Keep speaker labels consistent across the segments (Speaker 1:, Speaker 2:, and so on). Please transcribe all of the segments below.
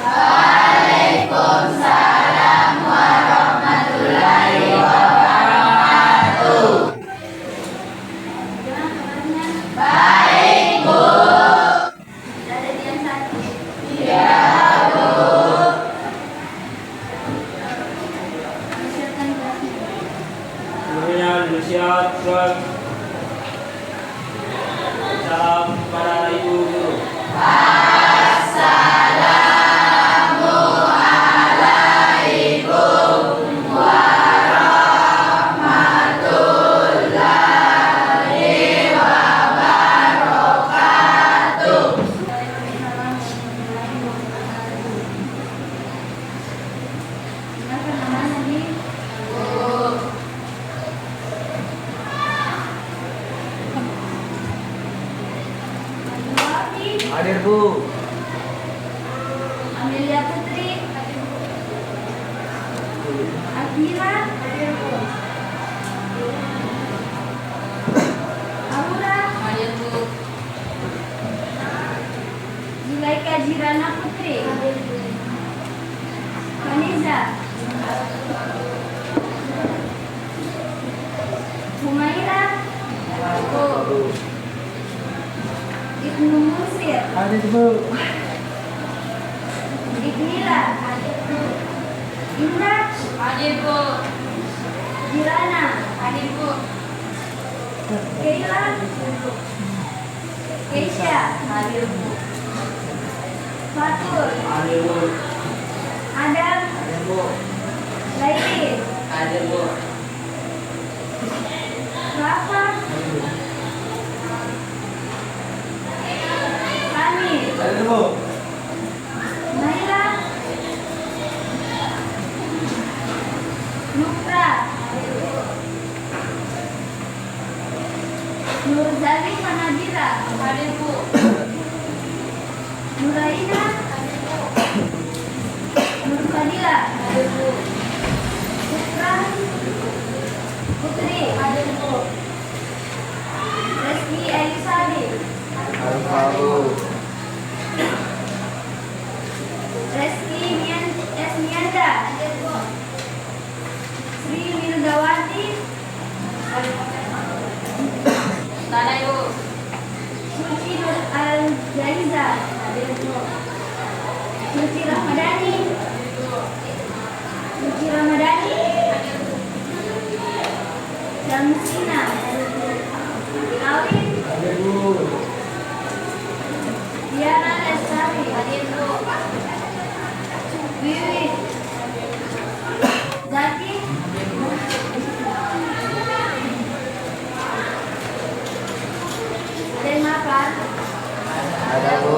Speaker 1: Waalaikumsalam warahmatullahi wabarakatuh. Baik, Bu. Ada yang sakit? Iya, Bu.
Speaker 2: Gurunya siap, salam para ibu guru.
Speaker 1: Assalamualaikum warahmatullahi wabarakatuh. Apa namanya nih?
Speaker 2: Hadir, Bu.
Speaker 1: Amelia Putri. Akira. Aura. Zulaika Jirana Putri. Maniza. Humaira. Ibnu Musir.
Speaker 2: Hadir, Bu.
Speaker 1: Ignila. Indah.
Speaker 3: Hadir, Bu.
Speaker 1: Jirana.
Speaker 3: Hadir, Bu.
Speaker 1: Keila. Keisha.
Speaker 3: Hadir, Bu.
Speaker 1: Fatul.
Speaker 2: Hadir, Bu.
Speaker 1: Adam.
Speaker 2: Hadir, Bu.
Speaker 1: Laili.
Speaker 3: Hadir, Bu.
Speaker 1: Rafa. Rani.
Speaker 2: Hadir, Bu.
Speaker 1: Naila. Nukra. Nurzali Manadira.
Speaker 3: Hadir, Bu.
Speaker 1: Nuraina. Nurfadila.
Speaker 3: Hadir, Bu.
Speaker 1: Putra. Putri.
Speaker 3: Hadir, Bu.
Speaker 1: Reski Elisadi.
Speaker 2: Hadir,
Speaker 1: Reski Esmianda. Sri Wirdawati.
Speaker 3: Tanai, Bu.
Speaker 1: Suci Nur Al-Jaiza. Suci Ramadhani. Suci Ramadhani. Jamsina. Alin.
Speaker 2: Hadir, Bu.
Speaker 1: Diana Lestari.
Speaker 3: Hadir, Bu.
Speaker 1: Wiwi. Zaki. Ada yang lapar?
Speaker 2: Ada, Bu.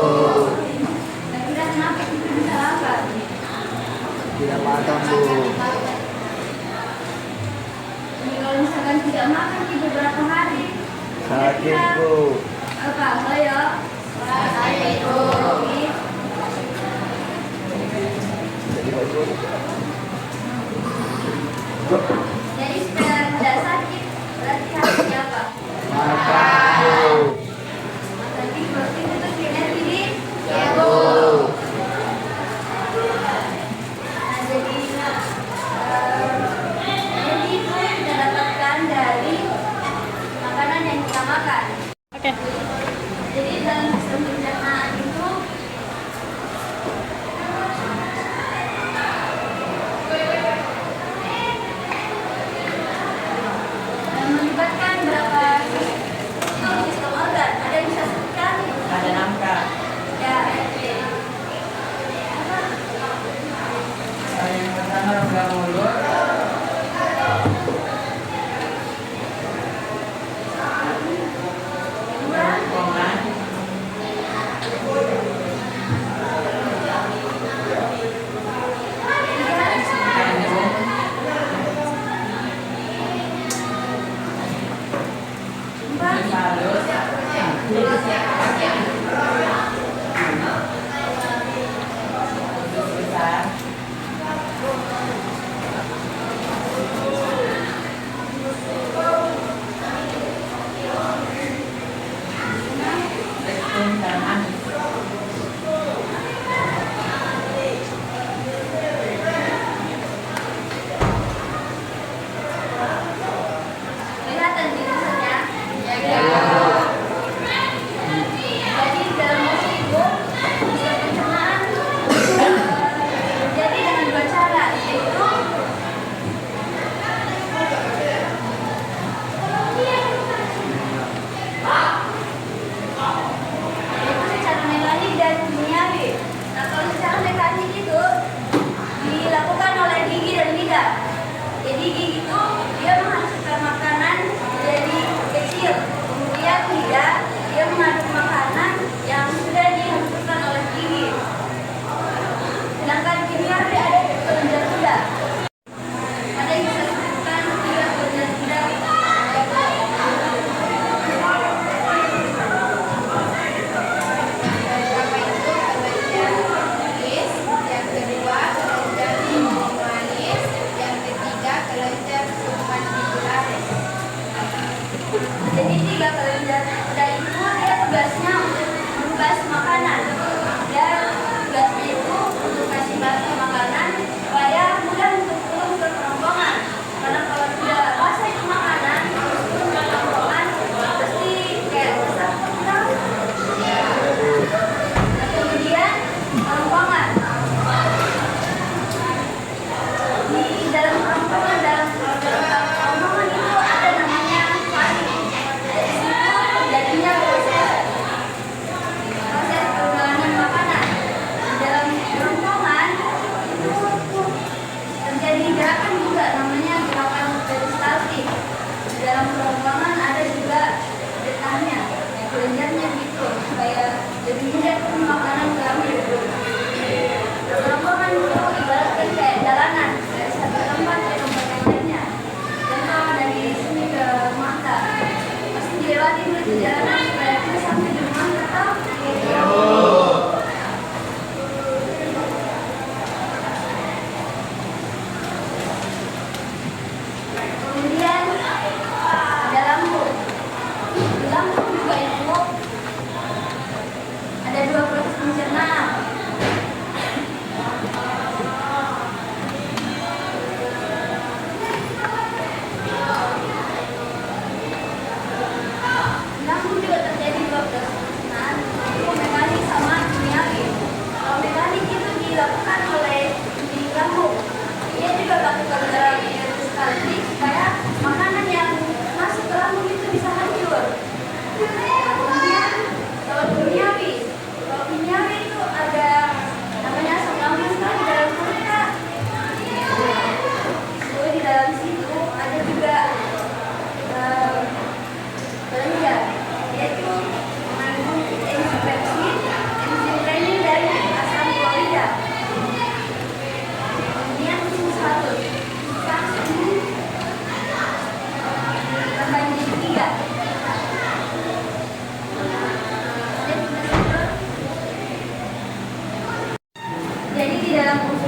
Speaker 1: Kira-kira kenapa kita bisa lapar?
Speaker 2: Tidak makan, Bu.
Speaker 1: Ini kalau misalkan tidak makan di beberapa hari,
Speaker 2: Sakit,
Speaker 1: kira-kira
Speaker 2: Bu.
Speaker 1: apa? Ayo.
Speaker 3: Hadir, Bu.
Speaker 1: Jadi supaya tidak sakit, berarti harusnya apa?
Speaker 2: Makan, Bu.
Speaker 1: Berarti protein itu energi di
Speaker 3: Ya, Bu.
Speaker 1: Nah, jadi energi itu kita dapatkan dari makanan yang kita makan.
Speaker 3: Oke.
Speaker 1: Jadi dalam sistem pencernaan itu melibatkan berapa sistem organ. Ada yang bisa sebutkan?
Speaker 3: Ada nangka.
Speaker 1: Ya.
Speaker 3: Yang pertama rongga mulut. Kerongkongan. Jantung. Halus. Besar.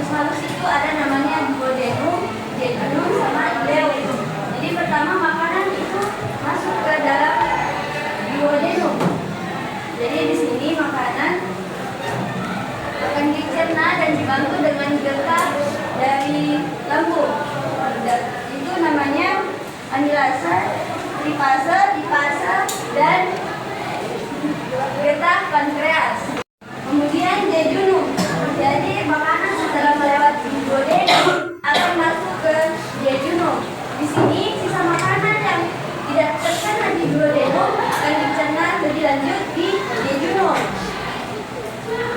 Speaker 1: usus halus itu ada namanya duodenum, jejunum, sama ileum. Jadi pertama makanan itu masuk ke dalam duodenum. Jadi di sini makanan akan dicerna dan dibantu dengan getah dari lambung. Itu namanya amilase, lipase, lipase, dan getah pankreas. Kemudian jejunum. Jadi makanan setelah melewati duodenum akan masuk ke jejunum. Di sini sisa makanan yang tidak tercerna di duodenum akan dicerna lebih lanjut di jejunum.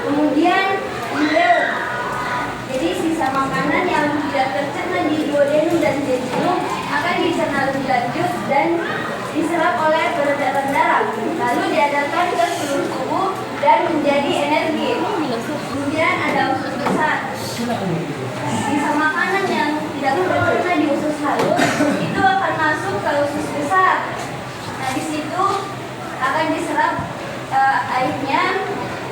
Speaker 1: Kemudian ileum. Jadi sisa makanan yang tidak tercerna di duodenum dan jejunum akan dicerna lebih lanjut dan diserap oleh peredaran darah, lalu diedarkan ke seluruh tubuh dan menjadi energi. Kemudian ada usus besar. Sisa makanan yang tidak tercerna di usus halus itu akan masuk ke usus besar. Nah, di situ akan diserap airnya,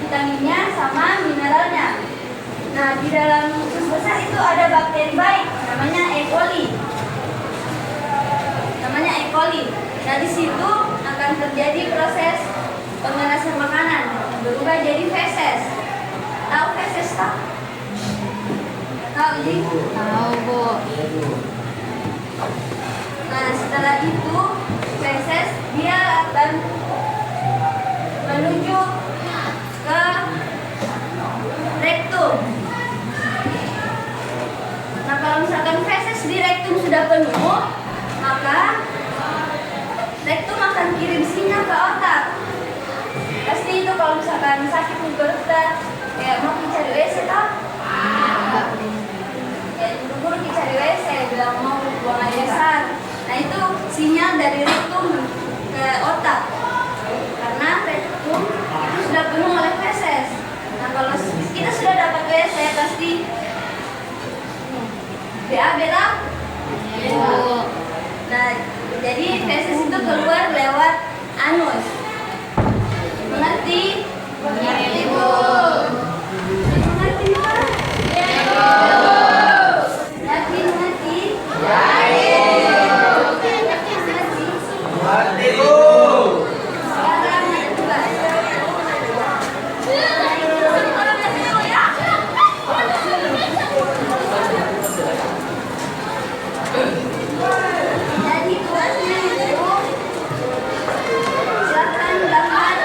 Speaker 1: vitaminnya, sama mineralnya. Nah, di dalam usus besar itu ada bakteri baik, namanya E. coli. Nah, di situ akan terjadi proses pemanasan makanan, berubah jadi feses. Tahu feses tak? Tahu Ji?
Speaker 4: Tahu, Bu.
Speaker 1: Nah, setelah itu feses dia akan menuju ke rektum. Nah, kalau misalkan feses di rektum sudah penuh, maka rektum akan kirim sinyal ke otak. Pasti itu kalau misalkan sakit di perut, kayak mau cari WC tak? Ya, buru-buru cari WC, bilang mau buang air besar. Nah, itu sinyal dari rektum ke otak. Karena rektum itu sudah penuh oleh feses. Nah, kalau kita sudah dapat WC, pasti BAB tak? Nah, jadi feses itu keluar lewat anus. Mengerti?
Speaker 4: Mengerti, Bu.
Speaker 1: Mengerti, Pak? Yakin mengerti?
Speaker 2: Mati, Bu.
Speaker 1: Sekarang coba. Jadi tugasnya itu silakan gambar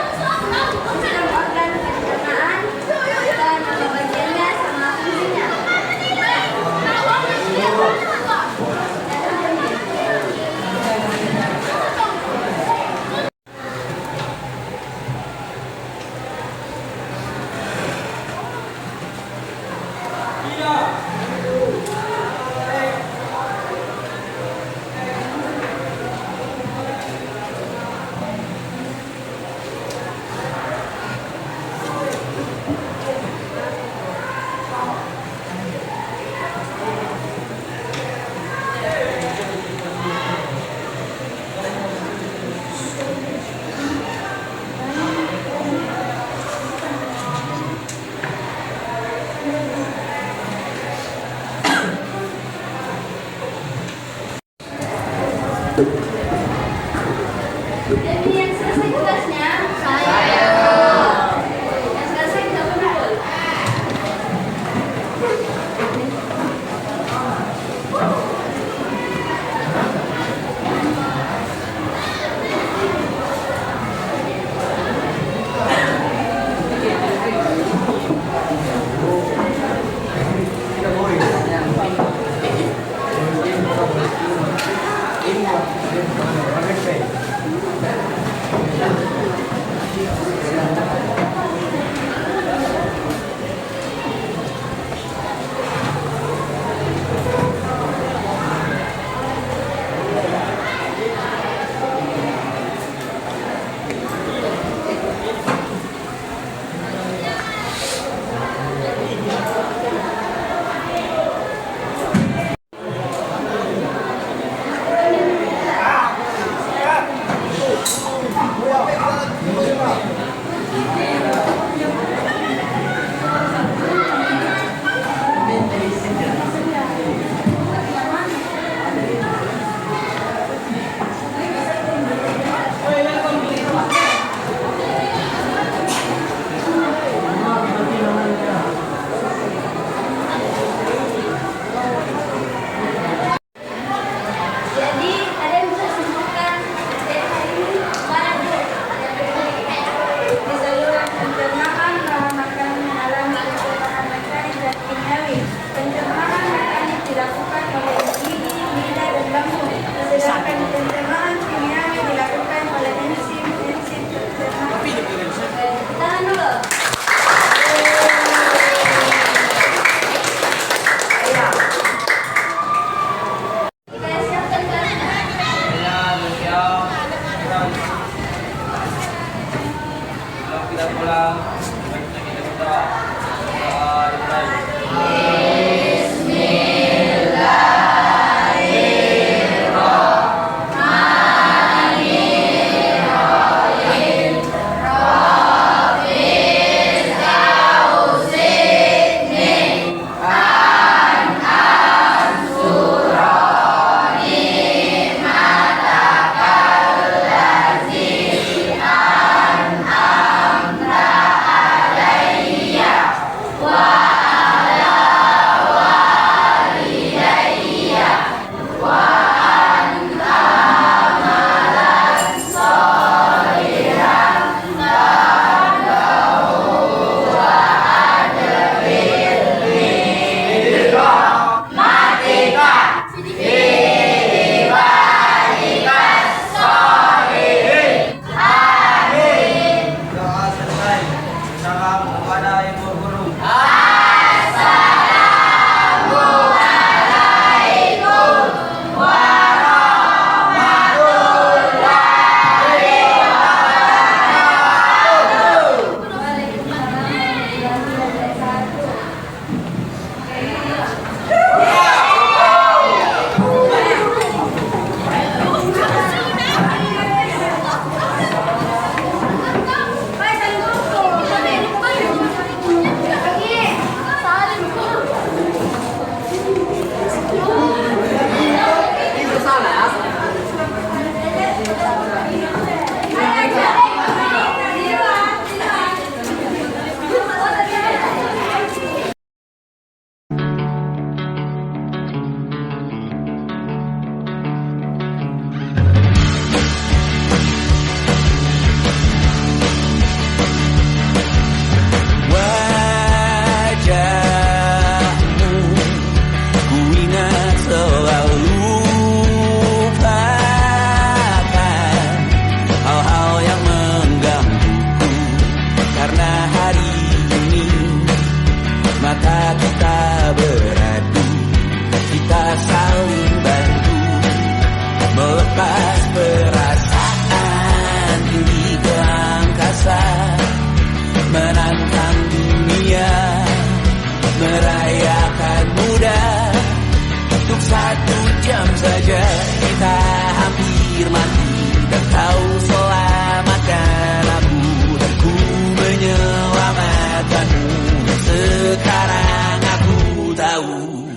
Speaker 5: tahu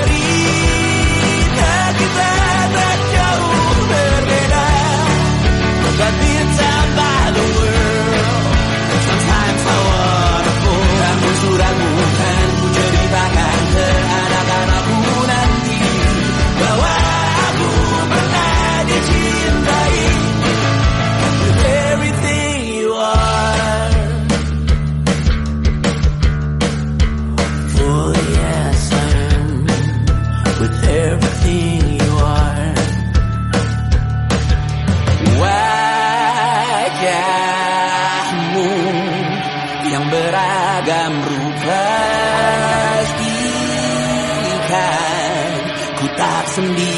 Speaker 5: cerita kita tak jauh berbeda, but it's about the world. Sometimes I wanna fall. Kamu suratmu kan ku ceritakan ke anak-anakku nanti bahwa aku pernah dicintai with everything you are. Oh yes I am with everything you are. Wajahmu yang beragam rupa pastikan ku tak sendiri.